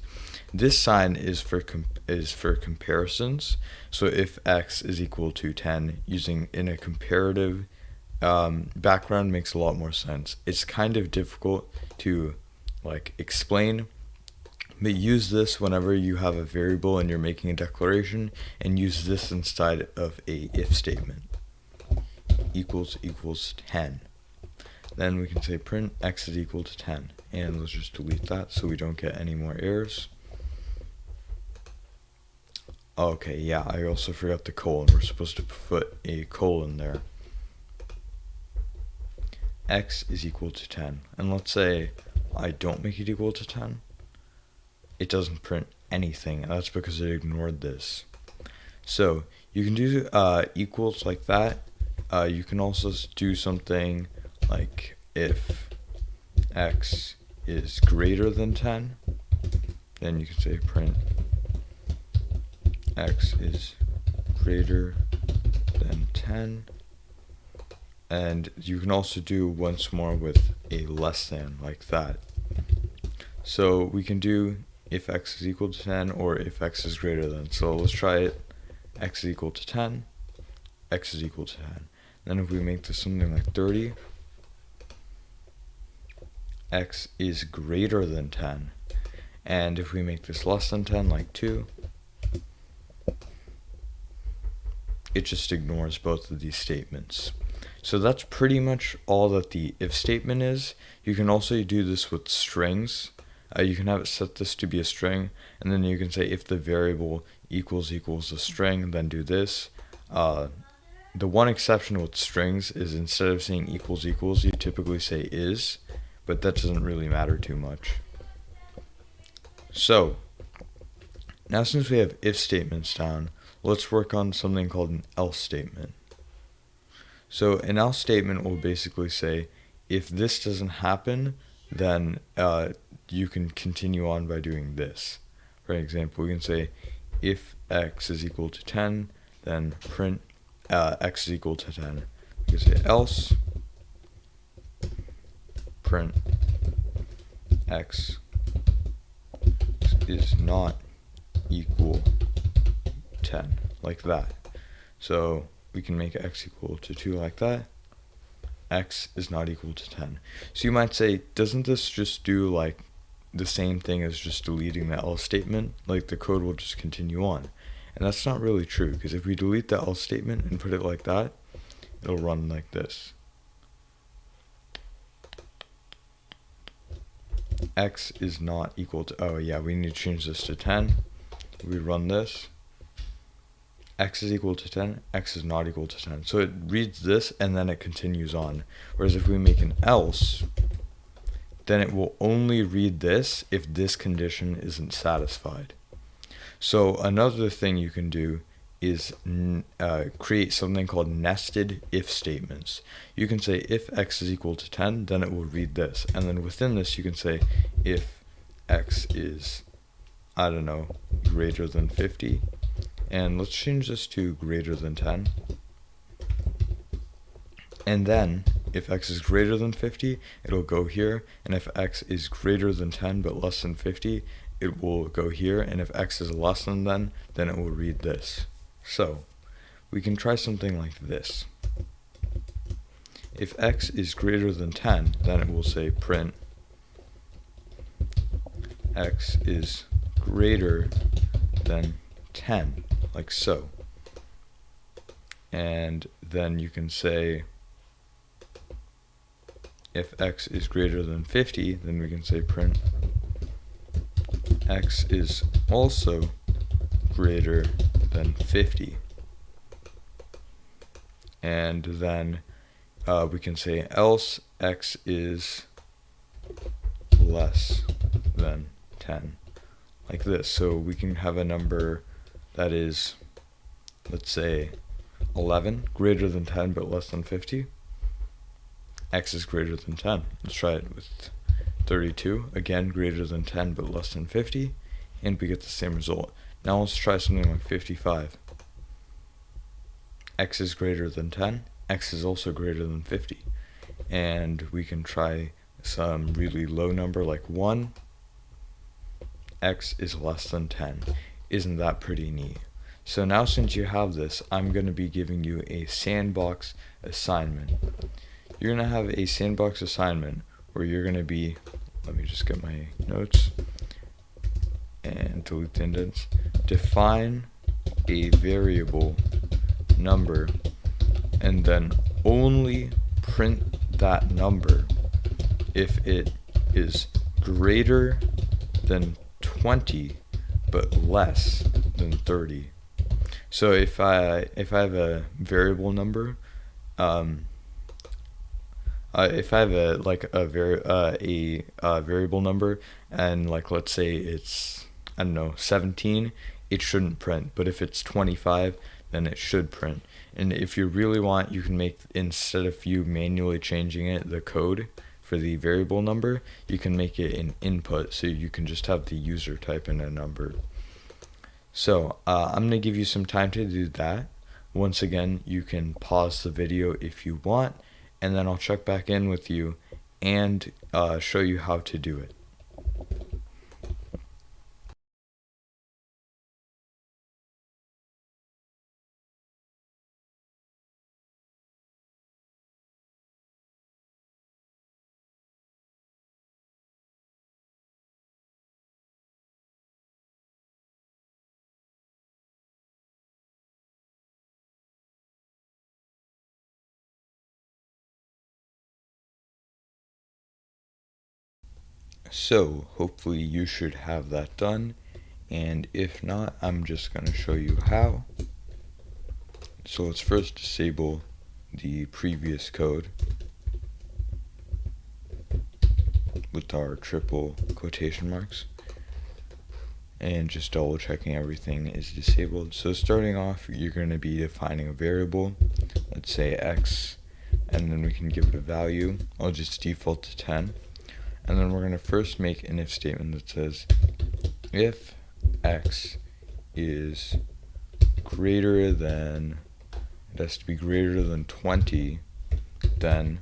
This sign is for comparisons. So if x is equal to 10, using in a comparative background makes a lot more sense. It's kind of difficult to explain. But use this whenever you have a variable and you're making a declaration, and use this inside of a if statement. Equals 10. Then we can say print x is equal to 10. And let's just delete that so we don't get any more errors. Okay, yeah, I also forgot the colon. We're supposed to put a colon there. X is equal to 10. And let's say I don't make it equal to 10. It doesn't print anything, and that's because it ignored this. So you can do equals like that. You can also do something like if x is greater than 10, then you can say print x is greater than 10. And you can also do once more with a less than, like that. So we can do if x is equal to 10 or if x is greater than. So let's try it. X is equal to 10, x is equal to 10. Then if we make this something like 30, x is greater than 10. And if we make this less than 10, like 2, it just ignores both of these statements. So that's pretty much all that the if statement is. You can also do this with strings. You can have it set this to be a string, and then you can say if the variable equals a string, then do this. The one exception with strings is instead of saying equals, you typically say is, but that doesn't really matter too much. So now since we have if statements down, let's work on something called an else statement. So an else statement will basically say if this doesn't happen, then you can continue on by doing this. For example, we can say if x is equal to 10, then print x is equal to 10. We can say else print x is not equal 10, like that. So we can make x equal to 2 like that. X is not equal to 10. So you might say, doesn't this just do the same thing as just deleting the else statement? Like the code will just continue on. And that's not really true, because if we delete the else statement and put it like that, it'll run like this. X is not equal to, oh yeah, we need to change this to 10. We run this. X is equal to 10, x is not equal to 10. So it reads this and then it continues on. Whereas if we make an else, then it will only read this if this condition isn't satisfied. So another thing you can do is create something called nested if statements. You can say if x is equal to 10, then it will read this. And then within this, you can say if x is, I don't know, greater than 50. And let's change this to greater than 10. And then if x is greater than 50, it'll go here. And if x is greater than 10 but less than 50, it will go here. And if x is less than then it will read this. So we can try something like this. If x is greater than 10, then it will say print x is greater than 10, like so. And then you can say if x is greater than 50, then we can say print x is also greater than 50. And then we can say else x is less than 10, like this. So we can have a number that is, let's say, 11, greater than 10 but less than 50. X is greater than 10. Let's try it with 32, again greater than 10 but less than 50, and we get the same result. Now let's try something like 55. X is greater than 10, x is also greater than 50. And we can try some really low number like 1. X is less than 10. Isn't that pretty neat? So now since you have this, I'm going to be giving you a sandbox assignment. You're going to have a sandbox assignment where you're going to be, let me just get my notes and delete the indents. Define a variable number and then only print that number if it is greater than 20 but less than 30. So if I have a variable number, if I have a variable number and like let's say it's, I don't know, 17, it shouldn't print. But if it's 25, then it should print. And if you really want, you can make, instead of you manually changing it, the code for the variable number, you can make it an input, so you can just have the user type in a number. So I'm going to give you some time to do that. Once again, you can pause the video if you want, and then I'll check back in with you and show you how to do it. So hopefully you should have that done, and if not, I'm just going to show you how. So let's first disable the previous code with our triple quotation marks and just double checking everything is disabled. So starting off, you're going to be defining a variable, let's say x, and then we can give it a value. I'll just default to 10. And then we're going to first make an if statement that says if x is greater than, it has to be greater than 20, then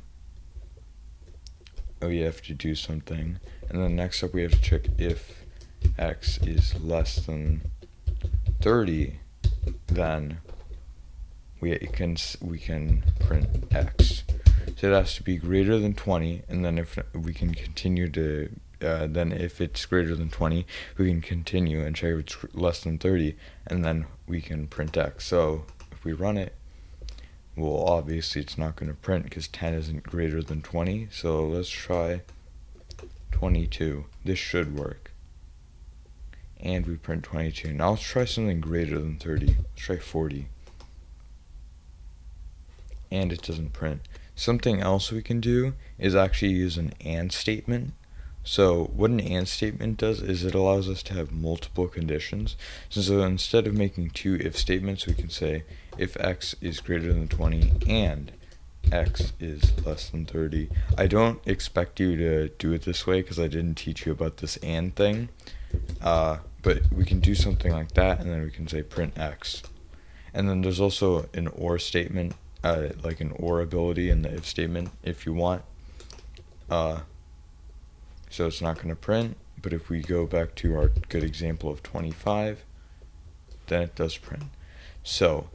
we have to do something. And then next up we have to check if x is less than 30, then we can print x. So it has to be greater than 20, and then if we can continue to, then if it's greater than 20, we can continue and check if it's less than 30, and then we can print x. So if we run it, well, obviously it's not going to print because 10 isn't greater than 20. So let's try 22. This should work. And we print 22. Now let's try something greater than 30. Let's try 40. And it doesn't print. Something else we can do is actually use an AND statement. So what an AND statement does is it allows us to have multiple conditions. So instead of making two if statements, we can say if x is greater than 20 and x is less than 30. I don't expect you to do it this way because I didn't teach you about this AND thing. But we can do something like that, and then we can say print x. And then there's also an OR statement, like an OR ability in the if statement if you want. So it's not going to print, but if we go back to our good example of 25, then it does print. So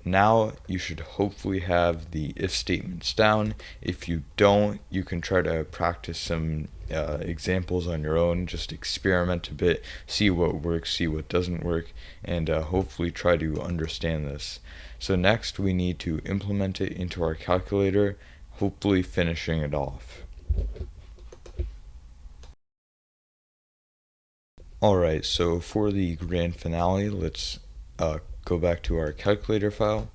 now you should hopefully have the if statements down. If you don't, you can try to practice some examples on your own, just experiment a bit, see what works, see what doesn't work, and hopefully try to understand this. So next we need to implement it into our calculator, hopefully finishing it off. Alright, so for the grand finale, let's go back to our calculator file.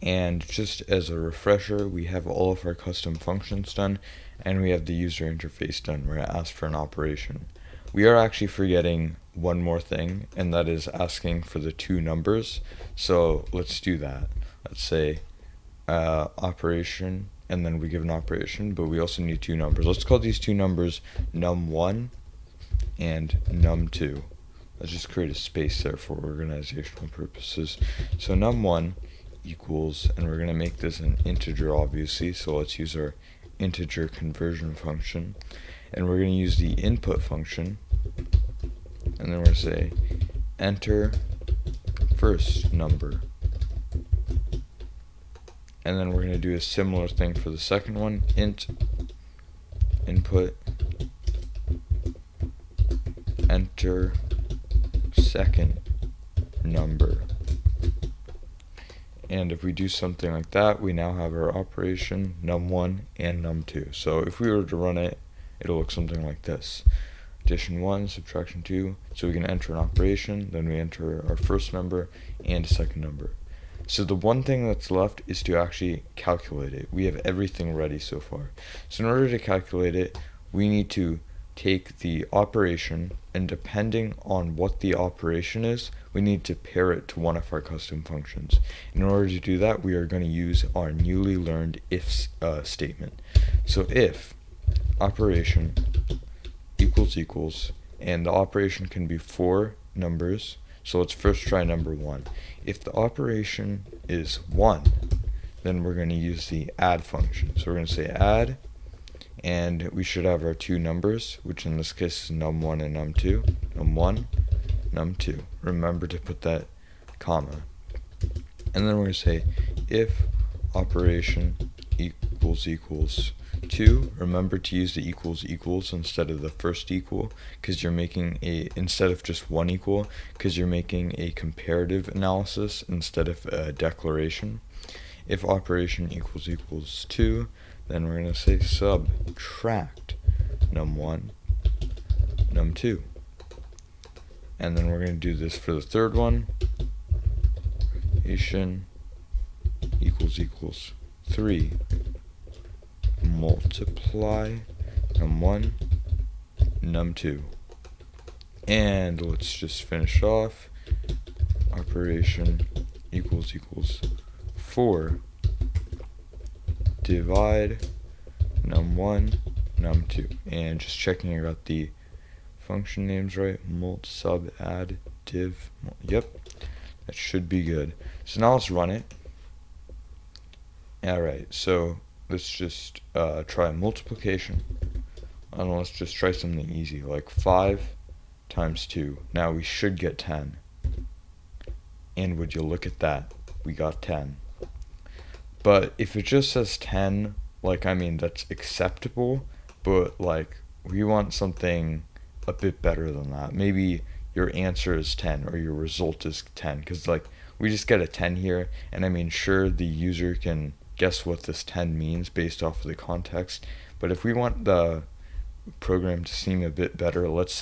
And just as a refresher, we have all of our custom functions done, and we have the user interface done where it asks for an operation. We are actually forgetting one more thing, and that is asking for the two numbers. So let's do that. Let's say operation, and then we give an operation, but we also need two numbers. Let's call these two numbers num1 and num2. Let's just create a space there for organizational purposes. So num1 equals, and we're going to make this an integer obviously, so let's use our integer conversion function, and we're going to use the input function, and then we're going to say enter first number, and then we're going to do a similar thing for the second one, int input enter second number. And if we do something like that, we now have our operation num1 and num2. So if we were to run it, it'll look something like this. Addition 1, subtraction 2. So we can enter an operation, then we enter our first number and a second number. So the one thing that's left is to actually calculate it. We have everything ready so far. So in order to calculate it, we need to take the operation, and depending on what the operation is, we need to pair it to one of our custom functions. In order to do that, we are going to use our newly learned if statement. So if operation equals, and the operation can be 4 numbers, so let's first try number 1. If the operation is 1, then we're going to use the add function. So we're going to say add, and we should have our two numbers, which in this case is num1 and num2. Num1, num2. Remember to put that comma. And then we're going to say if operation equals 2. Remember to use the equals instead of the first equal, because you're making instead of just one equal, because you're making a comparative analysis instead of a declaration. If operation equals 2, then we're going to say subtract num1, num2. And then we're going to do this for the third one. Operation equals 3. Multiply num1, num2. And let's just finish off. Operation equals 4. Divide num1, num2. And just checking I got the function names right. Mult, sub, add, div. Yep, that should be good. So now let's run it. Alright, so let's just try multiplication. And let's just try something easy, like 5 times 2. Now we should get 10. And would you look at that? We got 10. But if it just says 10, like, I mean, that's acceptable, but, like, we want something a bit better than that. Maybe your answer is 10 or your result is 10, because, like, we just get a 10 here, and, I mean, sure, the user can guess what this 10 means based off of the context, but if we want the program to seem a bit better, let's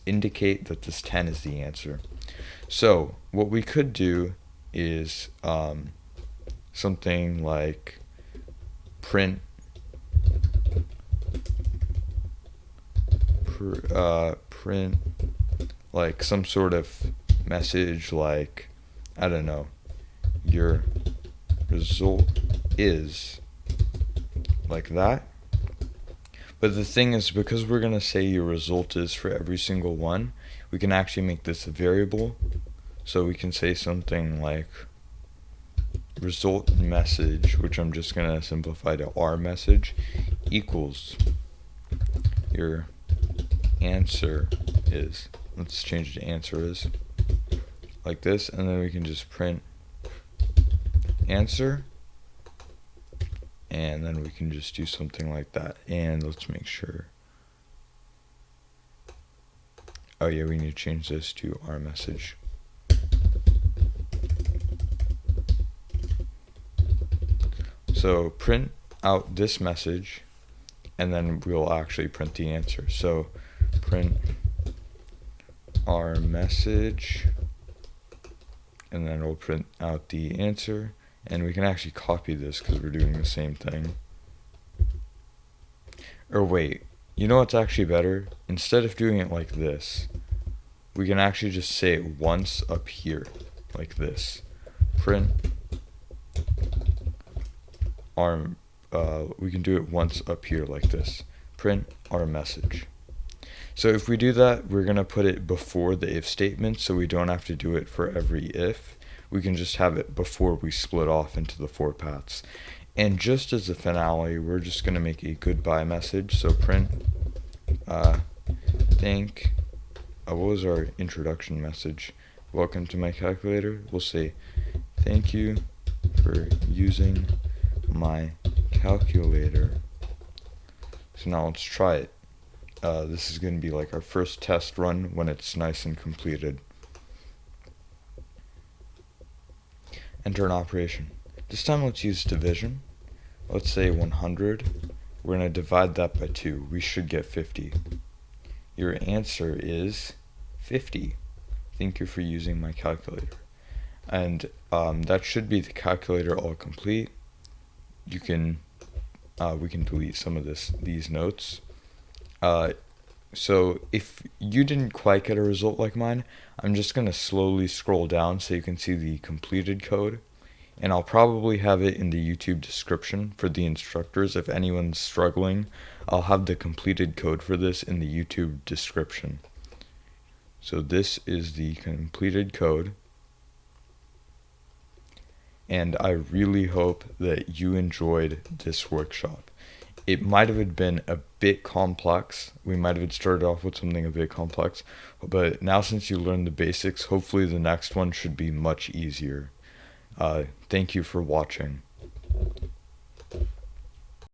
indicate that this 10 is the answer. So, what we could do is, something like print print like some sort of message like, I don't know, your result is like that. But the thing is, because we're going to say your result is for every single one, we can actually make this a variable. So we can say something like result message, which I'm just going to simplify to R message, equals your answer is. Let's change it to answer is like this, and then we can just print answer, and then we can just do something like that. And let's make sure. Oh yeah, we need to change this to our message. So print out this message, and then we'll actually print the answer. So print our message, and then we'll print out the answer. And we can actually copy this because we're doing the same thing. Or wait, you know what's actually better? Instead of doing it like this, we can actually just say it once up here, like this. Print our, we can do it once up here like this. Print our message. So if we do that, we're going to put it before the if statement, so we don't have to do it for every if. We can just have it before we split off into the 4 paths. And just as a finale, we're just going to make a goodbye message. So print what was our introduction message? Welcome to my calculator. We'll say thank you for using my calculator. So now let's try it. This is going to be like our first test run when it's nice and completed. Enter an operation. This time let's use division. Let's say 100. We're going to divide that by 2. We should get 50. Your answer is 50. Thank you for using my calculator. And that should be the calculator all complete. You can we can delete some of these notes. So if you didn't quite get a result like mine, I'm just going to slowly scroll down so you can see the completed code. And I'll probably have it in the YouTube description for the instructors. If anyone's struggling, I'll have the completed code for this in the YouTube description. So this is the completed code. And I really hope that you enjoyed this workshop. It might have been a bit complex. We might have started off with something a bit complex, but now since you learned the basics, hopefully the next one should be much easier. Thank you for watching.